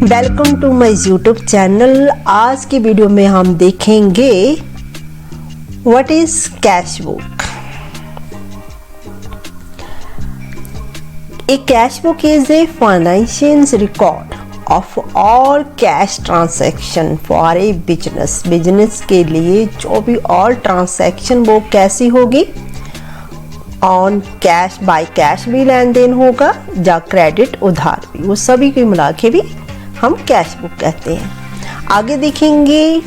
Welcome to my YouTube channel. आज की video में हम देखेंगे what is cash book. A cash book is a financial record of all cash transaction for a business के लिए जो भी ऑल ट्रांजैक्शन वो कैसी होगी, ऑन कैश बाय कैश भी लेन देन होगा या क्रेडिट उधार भी, वो सभी को मिला के भी हम कैश बुक कहते हैं। आगे देखेंगे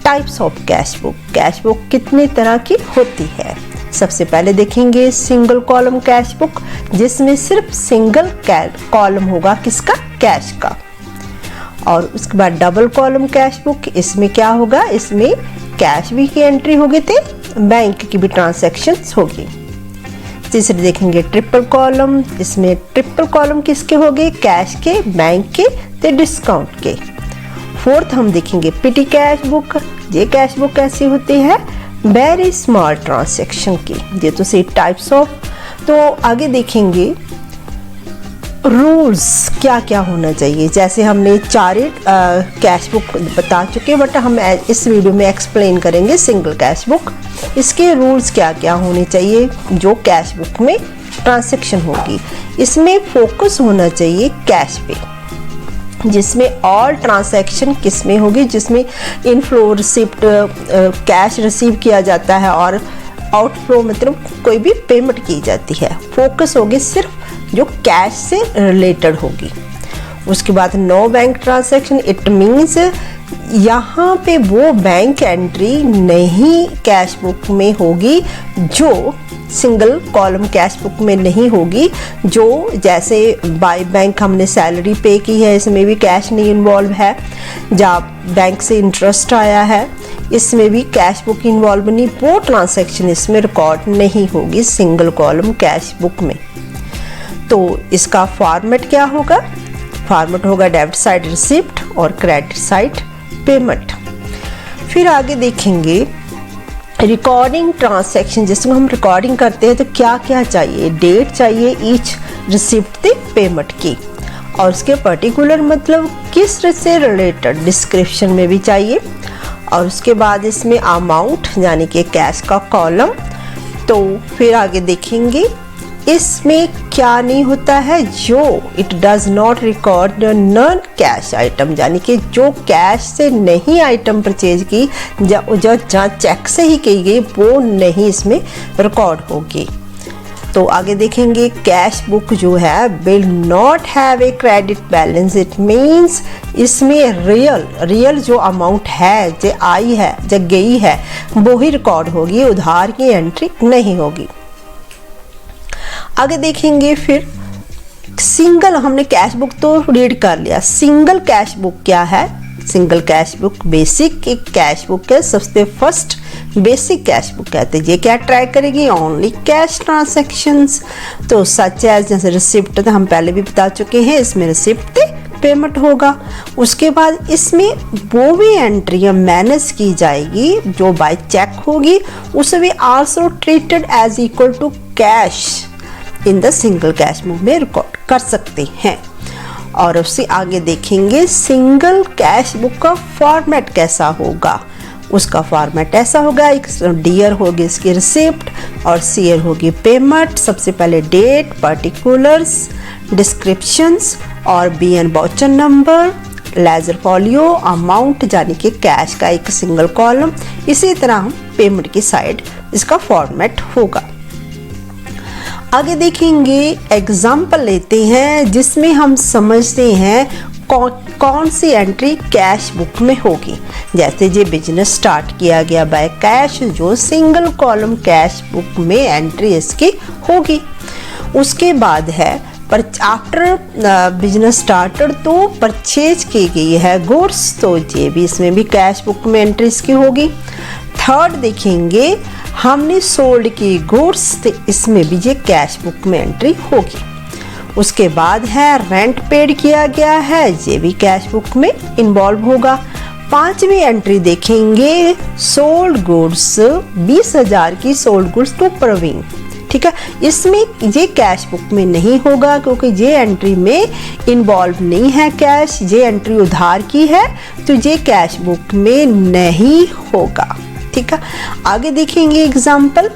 types of cash book. Cash book कितने तरह की होती है। सबसे पहले देखेंगे सिंगल कॉलम कैश बुक, जिसमें सिर्फ सिंगल कॉलम होगा किसका, कैश का। और उसके बाद डबल कॉलम कैश बुक, इसमें क्या होगा, इसमें कैश भी की एंट्री होगी थे बैंक की भी ट्रांजैक्शंस होगी। तीसरे देखेंगे ट्रिपल कॉलम, इसमें ट्रिपल कॉलम किसके होंगे, कैश के, बैंक के ते डिस्काउंट के। फोर्थ हम देखेंगे पिटी कैश बुक। ये कैश बुक कैसी होती है, वेरी स्मॉल ट्रांजैक्शन की। ये तो सी टाइप्स ऑफ। तो आगे देखेंगे रूल्स क्या क्या होना चाहिए। जैसे हमने चार कैश बुक बता चुके, बट हम इस वीडियो में एक्सप्लेन करेंगे सिंगल कैश बुक। इसके रूल्स क्या क्या होने चाहिए जो कैश बुक में ट्रांजैक्शन होगी। इसमें फोकस होना चाहिए कैश पे, जिसमें ऑल ट्रांजैक्शन किस में होगी, जिसमें इनफ्लो रिसिप्ट कैश रिसीव किया जाता है और आउटफ्लो मतलब कोई भी पेमेंट की जाती है। फोकस होगी सिर्फ जो कैश से रिलेटेड होगी। उसके बाद no bank transaction, it means यहाँ पे वो बैंक एंट्री नहीं कैश बुक में होगी जो सिंगल कॉलम कैश बुक में नहीं होगी। जो जैसे बाय बैंक हमने सैलरी पे की है, इसमें भी कैश नहीं इन्वॉल्व है। या बैंक से इंटरेस्ट आया है, इसमें भी कैश बुक इन्वॉल्व नहीं, वो ट्रांजैक्शन इसमें रिकॉर्ड नहीं होगी सिंगल कॉलम कैश बुक में। तो इसका फॉर्मेट क्या होगा, फॉर्मेट होगा डेबिट साइड रिसिप्ट और क्रेडिट साइड पेमेंट। फिर आगे देखेंगे रिकॉर्डिंग ट्रांजैक्शन, जिसमें हम रिकॉर्डिंग करते हैं तो क्या क्या चाहिए, डेट चाहिए ईच रिसिप्ट पे पेमेंट की, और उसके पर्टिकुलर मतलब किस से रिलेटेड डिस्क्रिप्शन में भी चाहिए। और उसके बाद इसमें अमाउंट यानी कि कैश का कॉलम। तो फिर आगे देखेंगे इसमें क्या नहीं होता है, जो it does not record non cash item, यानी कि जो कैश से नहीं आइटम परचेज की जो जहाँ चेक से ही की गई वो नहीं इसमें रिकॉर्ड होगी। तो आगे देखेंगे कैश बुक जो है will not have a credit balance, it means इसमें रियल जो अमाउंट है, जो आई है, जो गई है, वो ही रिकॉर्ड होगी, उधार की एंट्री नहीं होगी। आगे देखेंगे फिर सिंगल, हमने कैश बुक तो रीड कर लिया। सिंगल कैश बुक क्या है, सिंगल कैश बुक बेसिक एक कैश बुक है, सबसे फर्स्ट बेसिक कैश बुक कहते हैं। ये क्या ट्रैक करेगी, ओनली कैश ट्रांजैक्शंस। तो सच एज जैसे रिसिप्ट हम पहले भी बता चुके हैं, इसमें रिसिप्ट पेमेंट होगा। उसके बाद इसमें वो भी एंट्रियां मैनेज की जाएगी जो बाय चेक होगी, उसे also treated as equal to cash in the single cash book में रिकॉर्ड कर सकते हैं। और उससे आगे देखेंगे सिंगल कैश बुक का फॉर्मेट कैसा होगा। उसका फॉर्मेट ऐसा होगा, एक डियर होगी इसकी रिसिप्ट और सीयर होगी पेमेंट। सबसे पहले डेट, पर्टिकुलर्स, डिस्क्रिप्शंस और BN voucher number, ledger folio, amount यानी कि कैश का एक सिंगल कॉलम। इसी तरह हम पेमेंट की साइड इसका फॉर्मेट होगा। आगे देखेंगे एग्जाम्पल लेते हैं जिसमें हम समझते हैं कौन सी एंट्री कैश बुक में होगी। जैसे ये बिजनेस स्टार्ट किया गया बाय कैश, जो सिंगल कॉलम कैश बुक में एंट्री इसकी होगी। उसके बाद है पर आफ्टर बिजनेस स्टार्टेड तो परचेज की गई है गुड्स, तो ये भी इसमें भी कैश बुक में एंट्री इसकी होगी। थर्ड देखेंगे हमने सोल्ड की गुड्स, तो इसमें भी ये कैश बुक में एंट्री होगी। उसके बाद है रेंट पेड किया गया है, ये भी कैश बुक में इन्वॉल्व होगा। पांचवी एंट्री देखेंगे सोल्ड गुड्स, 20,000 की सोल्ड गुड्स टू प्रवीण, ठीक है। इसमें ये कैश बुक में नहीं होगा क्योंकि ये एंट्री में इन्वॉल्व नहीं है कैश, ये एंट्री उधार की है तो ये कैश बुक में नहीं होगा, ठीक है। आगे देखेंगे एग्जाम्पल,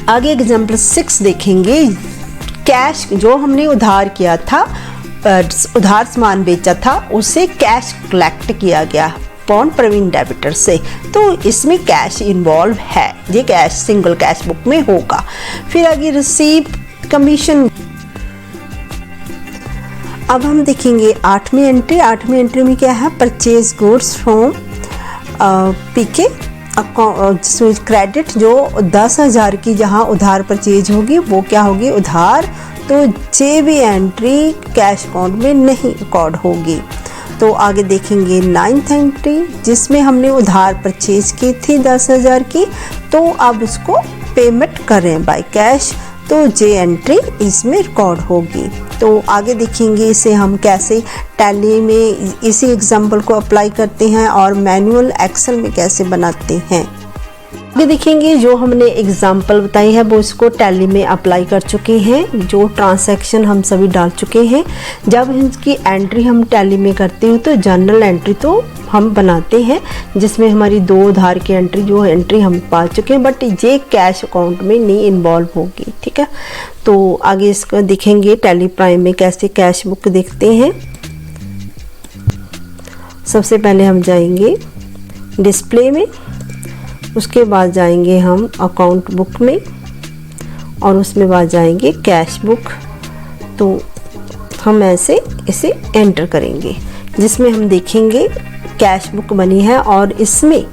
आगे एग्जाम्पल 6 देखेंगे। कैश जो हमने उधार किया था, उधार सामान बेचा था, उसे कैश कलेक्ट किया गया अपॉन प्रवीण डेबिटर से, तो इसमें कैश इन्वॉल्व है, ये कैश सिंगल कैश बुक में होगा। फिर आगे रिसीव कमीशन। अब हम देखेंगे 8वीं एंट्री। 8वीं एंट्री में क्या है, purchase goods from PK account credit, जो 10,000 की जहां उधार परचेज होगी वो क्या होगी, उधार, तो ये भी एंट्री कैश अकाउंट में नहीं रिकॉर्ड होगी। तो आगे देखेंगे 9th एंट्री, जिसमें हमने उधार परचेज की थी 10,000 की, तो अब उसको पेमेंट करें बाय कैश, तो ये एंट्री इसमें रिकॉर्ड होगी। तो आगे देखेंगे इसे हम कैसे टैली में इसी एग्जाम्पल को अप्लाई करते हैं और मैनुअल एक्सेल में कैसे बनाते हैं। आगे देखेंगे जो हमने एग्जाम्पल बताई है वो इसको टैली में अप्लाई कर चुके हैं, जो ट्रांसैक्शन हम सभी डाल चुके हैं। जब इसकी एंट्री हम टैली में करते हैं तो जनरल एंट्री तो हम बनाते हैं जिसमें हमारी 2 उधार की एंट्री, जो एंट्री हम पा चुके हैं, बट ये कैश अकाउंट में नहीं इन्वॉल्व होगी, ठीक है। तो आगे इसको देखेंगे टैली प्राइम में कैसे कैश बुक देखते हैं। सबसे पहले हम जाएंगे डिस्प्ले में, उसके बाद जाएंगे हम अकाउंट बुक में और उसमें बाद जाएंगे कैश बुक। तो हम ऐसे इसे एंटर करेंगे जिसमें हम देखेंगे कैश बुक बनी है और इसमें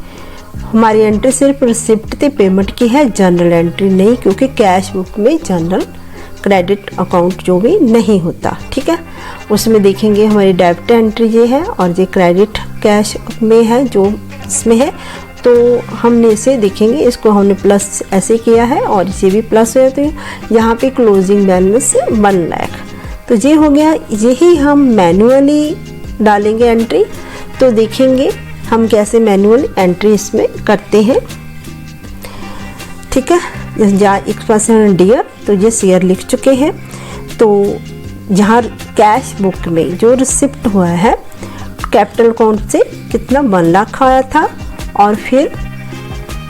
हमारी एंट्री सिर्फ रिसिप्ट पे पेमेंट की है, जनरल एंट्री नहीं, क्योंकि कैश बुक में जनरल क्रेडिट अकाउंट जो भी नहीं होता, ठीक है। उसमें देखेंगे हमारी डेबिट एंट्री ये है और ये क्रेडिट कैश में है जो इसमें है, तो हमने इसे देखेंगे, इसको हमने प्लस ऐसे किया है और इसे भी प्लस है, तो यहाँ पे क्लोजिंग बैलेंस 1 लाख, तो ये हो गया। यही हम मैनुअली डालेंगे एंट्री, तो देखेंगे हम कैसे मैनुअल एंट्री इसमें करते हैं, ठीक है। जहाँ एक्सप्रेशन डियर, तो ये शेयर लिख चुके हैं। तो जहाँ कैश बुक में जो रिसिप्ट हुआ है कैपिटल अकाउंट से कितना 1 लाख आया था और फिर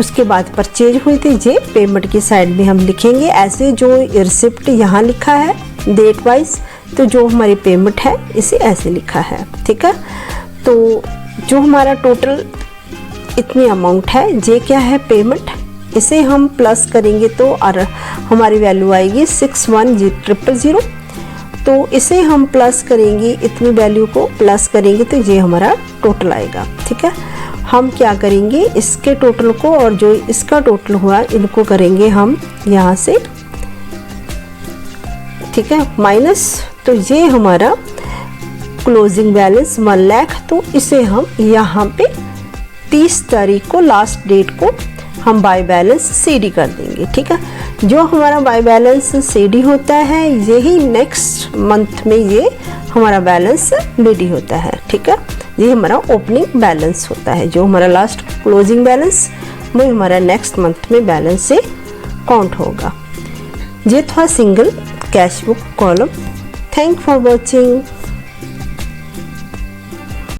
उसके बाद परचेज हुई थी, ये पेमेंट की साइड में हम लिखेंगे ऐसे। जो रिसिप्ट यहाँ लिखा है डेट वाइज, तो जो हमारी पेमेंट है इसे ऐसे लिखा है, ठीक है। तो जो हमारा टोटल इतनी अमाउंट है, ये क्या है पेमेंट, इसे हम प्लस करेंगे तो और हमारी वैल्यू आएगी 61,000। तो इसे हम प्लस करेंगे, इतनी वैल्यू को प्लस करेंगे तो ये हमारा टोटल आएगा, ठीक है। हम क्या करेंगे, इसके टोटल को और जो इसका टोटल हुआ इनको करेंगे हम यहाँ से, ठीक है, माइनस। तो ये हमारा क्लोजिंग बैलेंस 1 लाख, तो इसे हम यहाँ पे 30 तारीख को लास्ट डेट को हम बाय बैलेंस CD कर देंगे, ठीक है। जो हमारा बाय बैलेंस CD होता है यही नेक्स्ट मंथ में ये हमारा बैलेंस BD होता है, ठीक है। ये हमारा ओपनिंग बैलेंस होता है, जो हमारा लास्ट क्लोजिंग बैलेंस वो हमारा नेक्स्ट मंथ में बैलेंस से काउंट होगा। ये था single cash book column. Thank for watching.